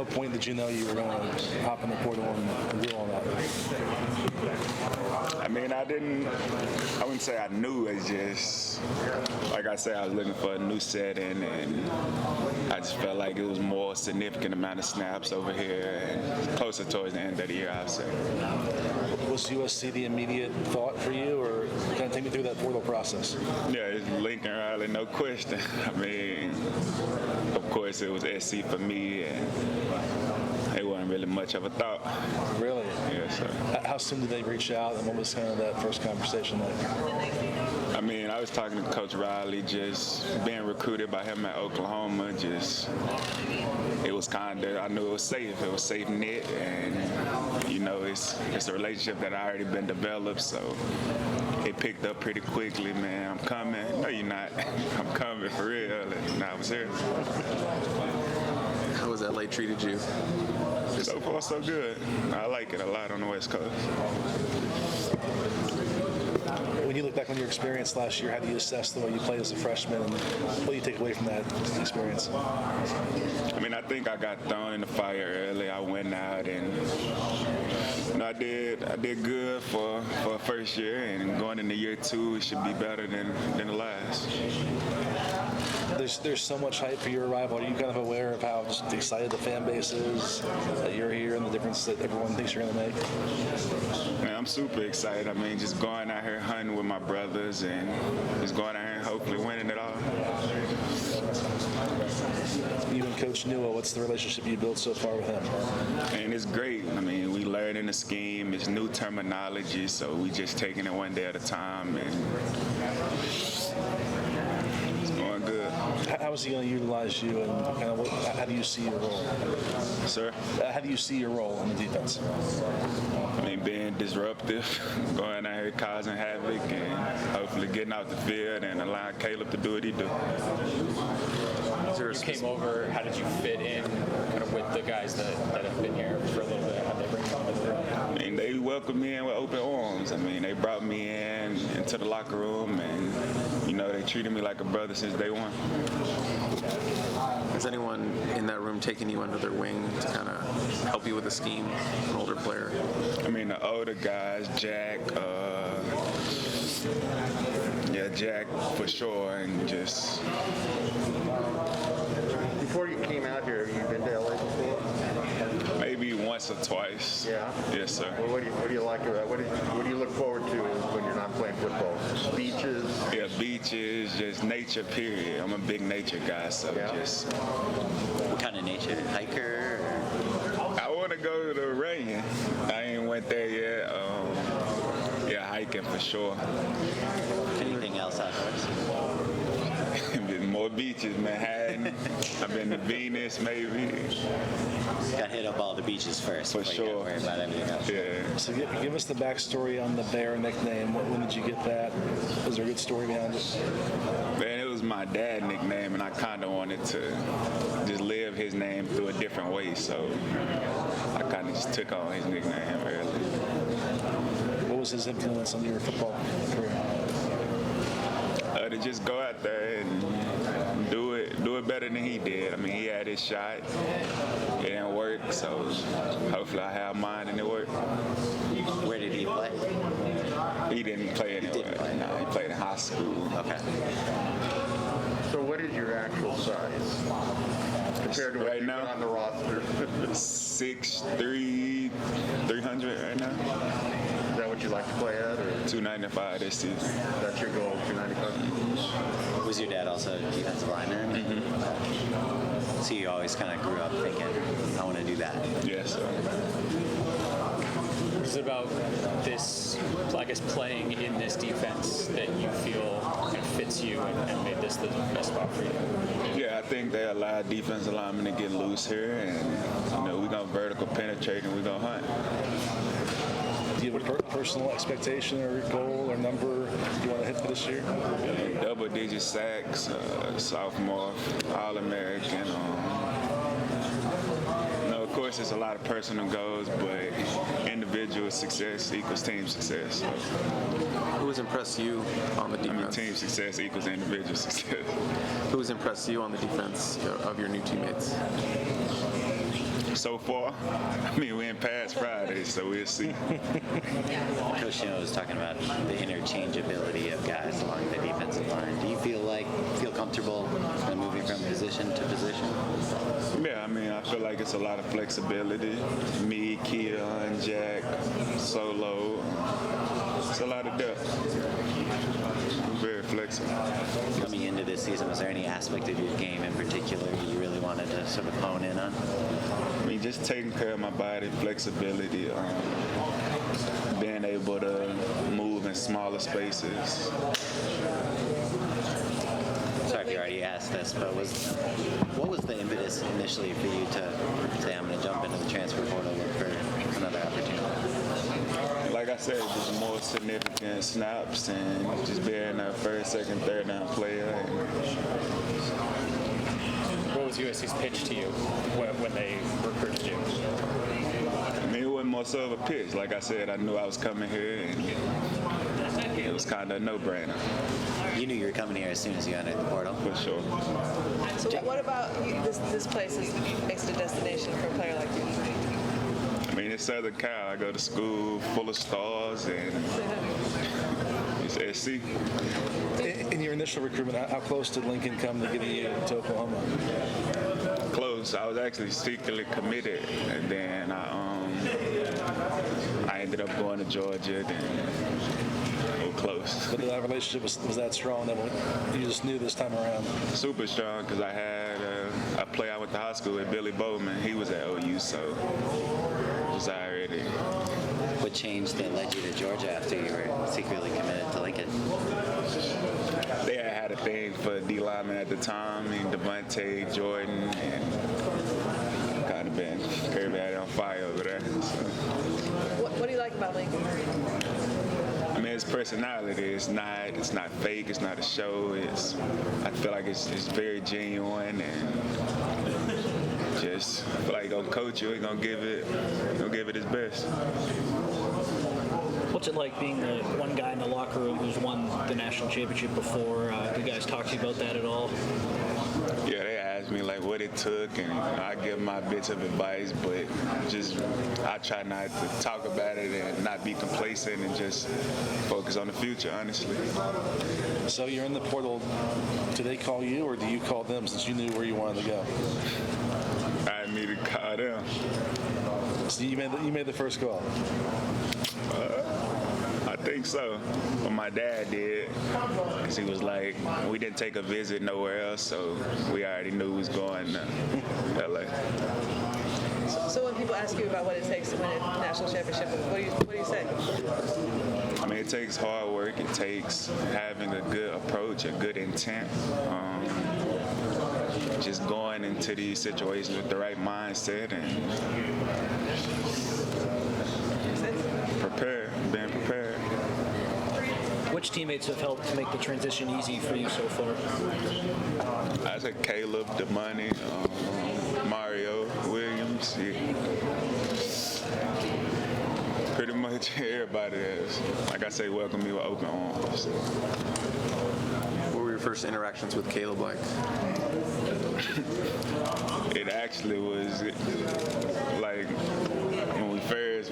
what point did you know you were going to hop in the portal and do all that? I mean, I wouldn't say I knew. It's just, like I said, I was looking for a new setting, and I just felt like it was more significant amount of snaps over here and closer towards the end of the year, I would say. Was USC the immediate thought for you, or kind of take me through that portal process? Yeah, it's Lincoln Riley, no question. I mean, of course, it was SC for me, and it wasn't really much of a thought. Really? Yeah, so. How soon did they reach out, and what was kind of that first conversation like? I mean, I was talking to Coach Riley, just being recruited by him at Oklahoma, it was kind of, I knew it was safe. It was safe knit, and, you know, it's a relationship that I already been developed, so it picked up pretty quickly, man. I'm coming. No, you're not. I'm coming for real, and I was here. How has LA treated you? So far, so good. I like it a lot on the West Coast. When you look back on your experience last year, how do you assess the way you played as a freshman, and what do you take away from that experience? I mean, I think I got thrown in the fire early. I went out and, you know, I did good for a first year, and going into year two, it should be better than the last. There's so much hype for your arrival. Are you kind of aware of how just excited the fan base is that you're here and the difference that everyone thinks you're going to make? Man, I'm super excited. I mean, just going out here hunting with my brothers and just going out here and hopefully winning it all. You and Coach Newell, what's the relationship you built so far with him? And it's great. I mean, we learning the scheme. It's new terminology, so we just taking it one day at a time, and it's going good. How is he going to utilize you, and kind of how do you see your role? Sir? How do you see your role in the defense? I mean, being disruptive, going out here causing havoc, and hopefully getting out the field and allowing Caleb to do what he do. You came over, how did you fit in kind of with the guys that have been here for a little bit? How did they bring you over? I mean, they welcomed me in with open arms. I mean, they brought me into the locker room, and, you know, they treated me like a brother since day one. Has anyone in that room taken you under their wing to kind of help you with the scheme, an older player? I mean, the older guys, Jack, Jack for sure, and just... Before you came out here, have you been to LA before? Maybe once or twice. Yeah? Yes, sir. Well, what do you like about it? What do you look forward to when you're not playing football? Beaches? Yeah, beaches, just nature, period. I'm a big nature guy, so just... What kind of nature? Hiker? I want to go to the rain. I ain't went there yet. Hiking for sure. Anything else outdoors? More beaches, Manhattan. I've been to Venus, maybe. Got to hit up all the beaches first. For sure. You gotta worry about everything else. Yeah. So give us the backstory on the Bear nickname. When did you get that? Was there a good story behind it? Man, it was my dad's nickname, and I kind of wanted to just live his name through a different way, so I kind of just took on his nickname early. What was his influence on your football career? To just go out there and do it better than he did. I mean, he had his shot. It didn't work, so hopefully I have mine and it worked. Where did he play? He didn't play anywhere. No, he played in high school. Okay. So what is your actual size compared to what Right you've now? got on the roster? 6'3", 300 right now. Is that what you like to play at, or 295 this season. that's your goal, 295? Was your dad also a defensive lineman? Mm-hmm. So you always kind of grew up thinking, I want to do that. Yes, sir. What is it about this, I guess, playing in this defense that you feel kind of fits you and made this the best spot for you? Yeah, I think they allow defensive linemen to get loose here, and, you know, we're going to vertical penetrate and we're going to hunt. Do you have a personal expectation or goal or number you want to hit for this year? Double-digit sacks, sophomore, All-American. Of course, it's a lot of personal goals, but individual success equals team success. Who has impressed you on the defense? I mean, team success equals individual success. Who has impressed you on the defense of your new teammates? So far, I mean, we ain't past Friday, so we'll see. Coach Shino was talking about the interchangeability of guys along the defensive line. Do you feel comfortable kind of moving from position to position? Yeah, I mean, I feel like it's a lot of flexibility. Me, Keon, Jack, Solo. It's a lot of depth. I'm very flexible. Coming into this season, was there any aspect of your game in particular you really wanted to sort of hone in on? I mean, just taking care of my body, flexibility, being able to move in smaller spaces. Sorry if you already asked this, but what was the impetus initially for you to say, I'm going to jump into the transfer portal, look for another opportunity? Like I said, just more significant snaps and just being a first, second, third down player. What was USC's pitch to you when they recruited you? I mean, it wasn't more so of a pitch. Like I said, I knew I was coming here, and it was kind of a no-brainer. You knew you were coming here as soon as you entered the portal. For sure. So what about you, this place makes it a destination for a player like you? I mean, it's Southern Cal. I go to school full of stars, and it's SC. In your initial recruitment, how close did Lincoln come to getting you to Oklahoma? Close. I was actually secretly committed, and then I ended up going to Georgia. Then close. But that relationship was that strong that you just knew this time around? Super strong, because I had a player I went to high school with, Billy Bowman. He was at OU, so it was already. What changed that led you to Georgia after you were secretly committed to Lincoln? They had a thing for D lineman at the time. I mean, Devontae, Jordan, and kind of been everybody on fire over there. So. What do you like about Lincoln? I mean, his personality. It's not fake. It's not a show. I feel like it's very genuine, and just I feel like he's gonna coach you. He's gonna give it his best. What's it like being the one guy in the locker room who's won the national championship before? Do you guys talk to you about that at all? Yeah, they asked me like what it took, and I give my bits of advice, but I try not to talk about it and not be complacent and just focus on the future, honestly. So you're in the portal. Do they call you, or do you call them since you knew where you wanted to go? I need to call them. So you made the first call. I think so. But my dad did, because he was like, we didn't take a visit nowhere else, so we already knew we was going to LA. So when people ask you about what it takes to win a national championship, what do you say? I mean, it takes hard work. It takes having a good approach, a good intent. Just going into these situations with the right mindset and being prepared. Which teammates have helped make the transition easy for you so far? I said Caleb, Demoney, Mario, Williams. Yeah. Pretty much everybody has, like I say, welcomed me with open arms. What were your first interactions with Caleb like? It actually was like when we first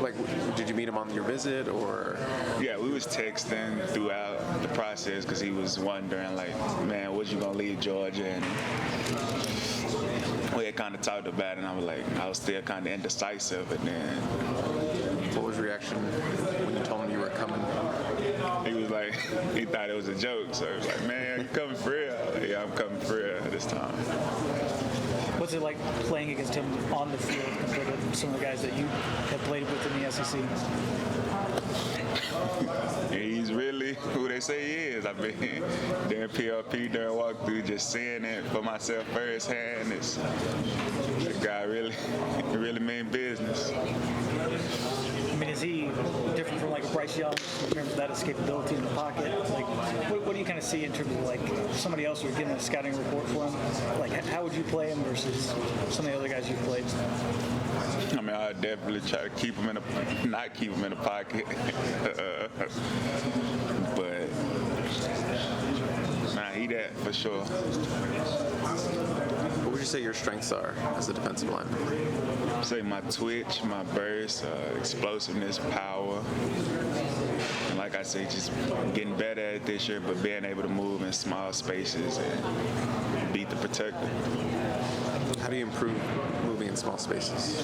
Like, did you meet him on your visit, or? Yeah, we was texting throughout the process because he was wondering, like, man, was you gonna leave Georgia? And we had kind of talked about it, and I was still kind of indecisive. And then, What was your reaction when you told him you were coming? he was like, he thought it was a joke, so he was like, man, you coming for real? Like, yeah, I'm coming for real this time. What's it like playing against him on the field compared to some of the guys that you have played with in the SEC? He's really who they say he is. I mean, during PRP, during walkthrough, just seeing it for myself firsthand, the guy really mean business. I mean, is he different from like Bryce Young in terms of that escapability in the pocket? Like, what do you kind of see in terms of like somebody else who's getting a scouting report for him? Like, how would you play him versus some of the other guys you've played? I mean, I definitely try to not keep him in the pocket, but nah, he that for sure. What would you say your strengths are as a defensive lineman? Say my twitch, my burst, explosiveness, power. And like I say, just getting better at it this year, but being able to move in small spaces and beat the protector. How do you improve moving in small spaces?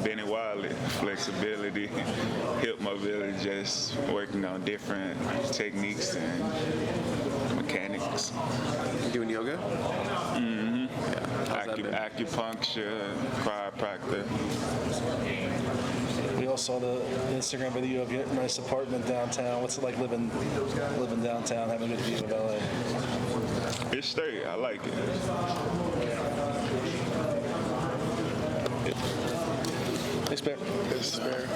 Bending wildly, flexibility, hip mobility, just working on different techniques and mechanics. You doing yoga? Mm-hmm. Yeah. How's that been? Acupuncture, chiropractor. We all saw the Instagram video of your nice apartment downtown. What's it like living downtown, having a good view of LA? It's straight. I like it. Thanks, Bear. It's fair.